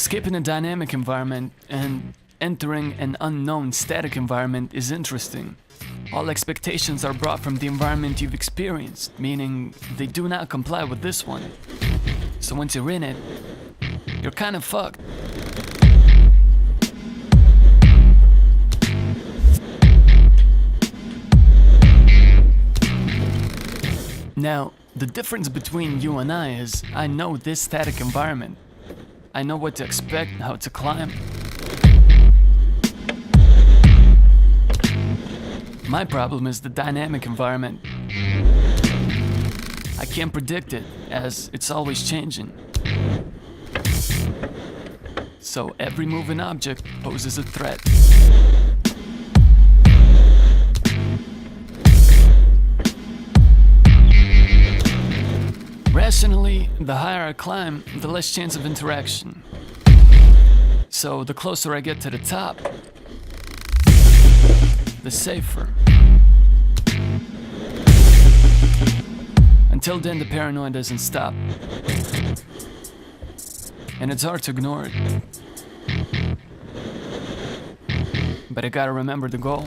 Escaping a dynamic environment and entering an unknown static environment is interesting. All expectations are brought from the environment you've experienced, meaning they do not comply with this one. So once you're in it, you're kind of fucked. Now, the difference between you and I is I know this static environment. I know what to expect, how to climb. My problem is the dynamic environment. I can't predict it, as it's always changing. So every moving object poses a threat. Rationally, the higher I climb, the less chance of interaction. So the closer I get to the top, the safer. Until then, the paranoia doesn't stop. And it's hard to ignore it. But I gotta remember the goal.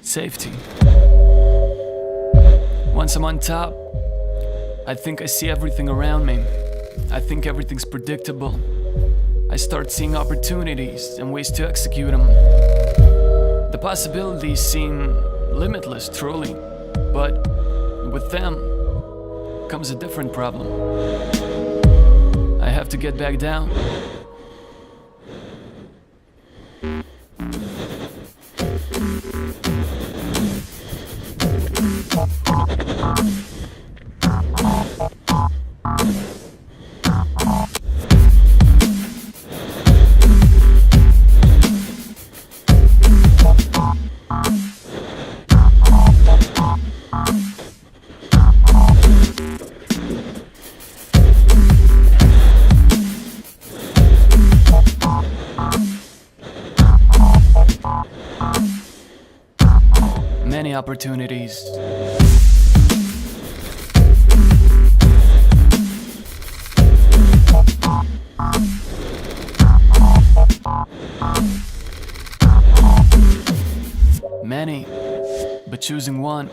Safety. Once I'm on top, I think I see everything around me. I think everything's predictable. I start seeing opportunities and ways to execute them. The possibilities seem limitless, truly, but with them comes a different problem. I have to get back down. Many opportunities. Many, but choosing one.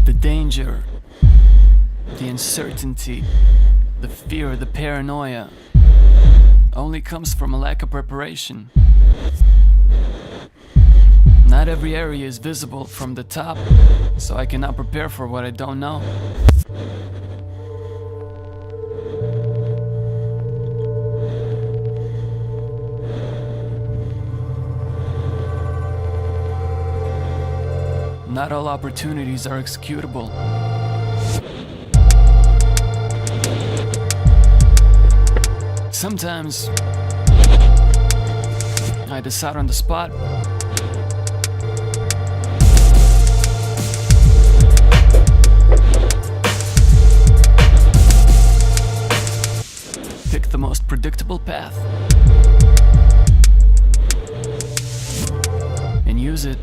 The danger, the uncertainty, the fear, the paranoia only comes from a lack of preparation. Not every area is visible from the top, so I cannot prepare for what I don't know. Not all opportunities are executable. Sometimes I decide on the spot. Pick the most predictable path and use it.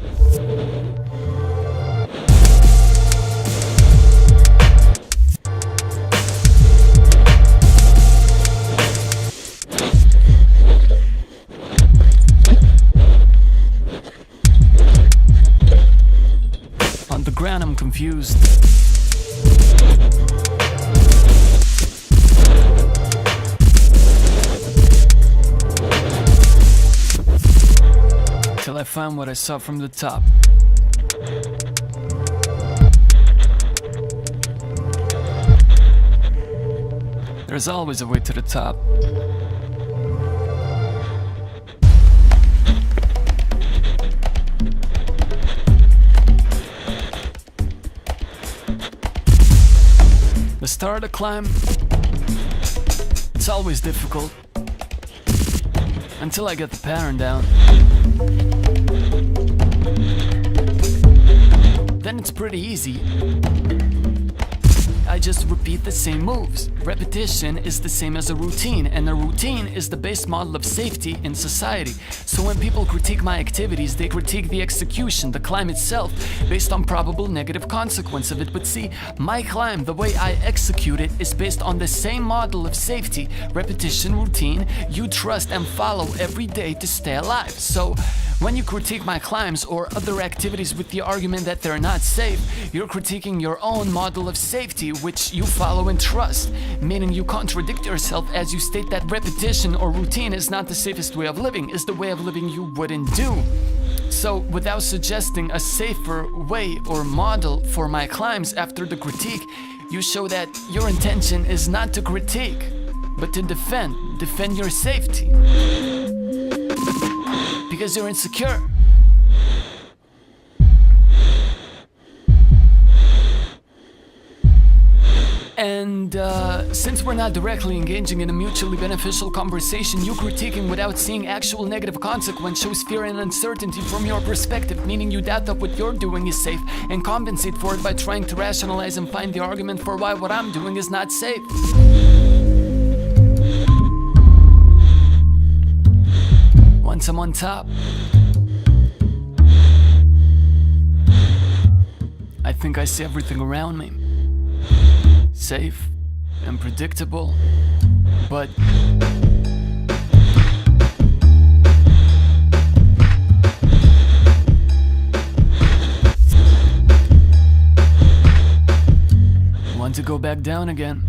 On the ground, I'm confused. Till I found what I saw from the top. There's always a way to the top. The start of the climb, it's always difficult until I get the pattern down. Then it's pretty easy. I just repeat the same moves. Repetition is the same as a routine, and a routine is the base model of safety in society. So when people critique my activities, they critique the execution, the climb itself, based on probable negative consequence of it. But see, my climb, the way I execute it, is based on the same model of safety, repetition, routine, you trust and follow every day to stay alive. So when you critique my climbs or other activities with the argument that they're not safe, you're critiquing your own model of safety, which you follow and trust, meaning you contradict yourself as you state that repetition or routine is not the safest way of living, is the way of living you wouldn't do. So without suggesting a safer way or model for my climbs after the critique, you show that your intention is not to critique, but to defend your safety. Because you're insecure. And since we're not directly engaging in a mutually beneficial conversation, you critiquing without seeing actual negative consequence shows fear and uncertainty from your perspective, meaning you doubt that what you're doing is safe and compensate for it by trying to rationalize and find the argument for why what I'm doing is not safe. Once I'm on top, I think I see everything around me. Safe and predictable, but want to go back down again.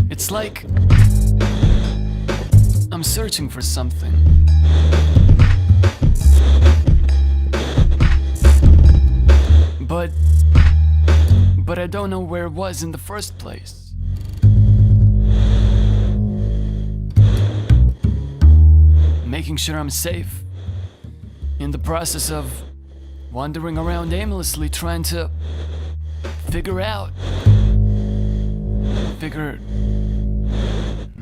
It's like I'm searching for something. But I don't know where it was in the first place. Making sure I'm safe in the process of wandering around aimlessly trying to figure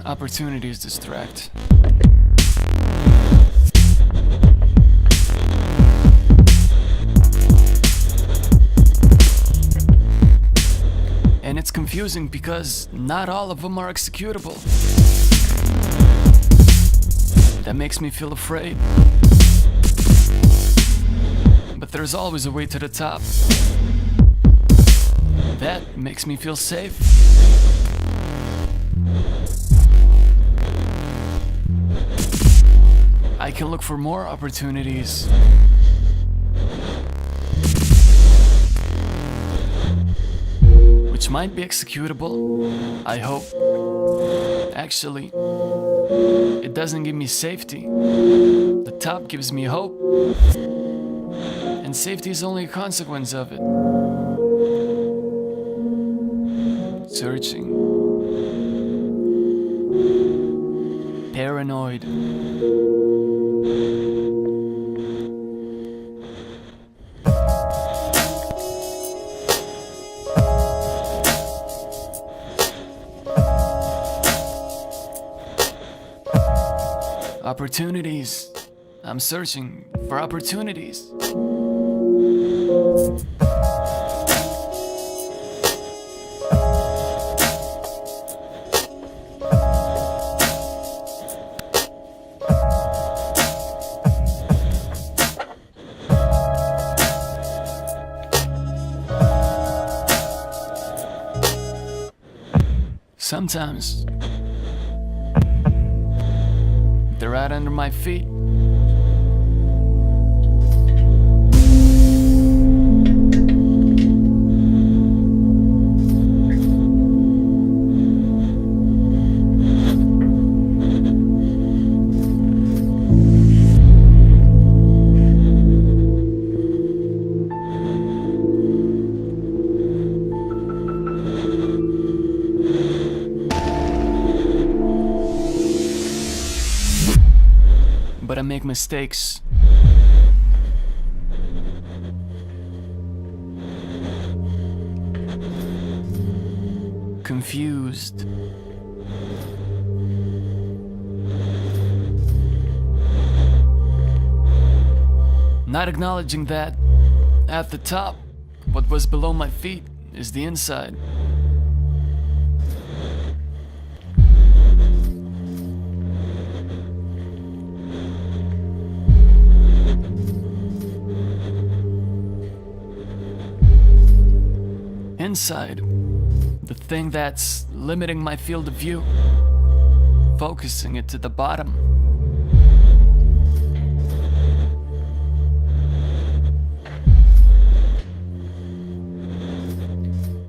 opportunities distract. And it's confusing because not all of them are executable. That makes me feel afraid. But there's always a way to the top. That makes me feel safe. I can look for more opportunities. Which might be executable, I hope. Actually, it doesn't give me safety. The top gives me hope. And safety is only a consequence of it. Searching. Paranoid. Opportunities. I'm searching for opportunities. Sometimes they're right under my feet. make mistakes. Confused. Not acknowledging that at the top, what was below my feet is the inside. Inside, the thing that's limiting my field of view, focusing it to the bottom.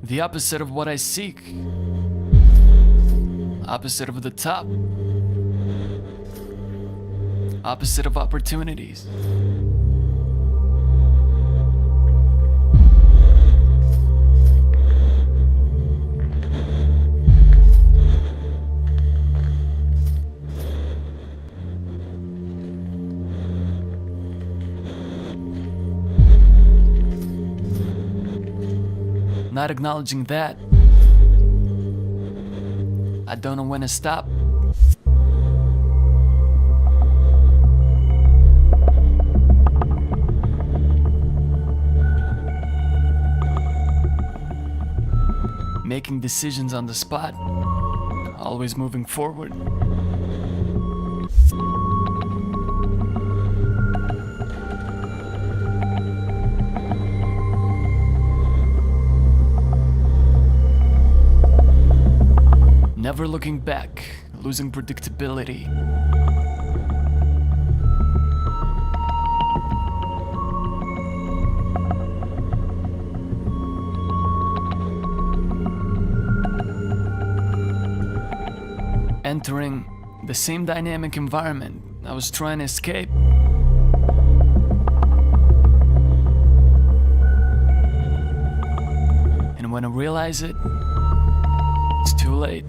The opposite of what I seek. Opposite of the top. Opposite of opportunities. Not acknowledging that, I don't know when to stop. Making decisions on the spot, always moving forward. Never looking back, losing predictability. Entering the same dynamic environment I was trying to escape. And when I realize it, it's too late.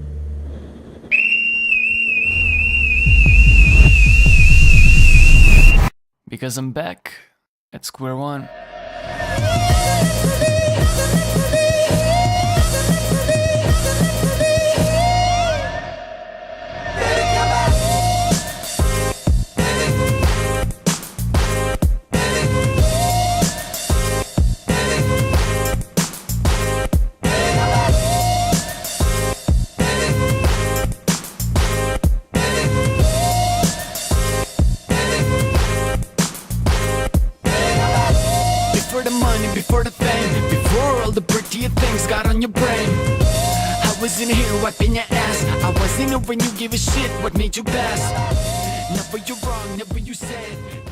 Because I'm back at square one. Before the money, before the fame, before all the prettier things got on your brain, I was in here wiping your ass. I wasn't here when you give a shit what made you pass. Never you're wrong, never you said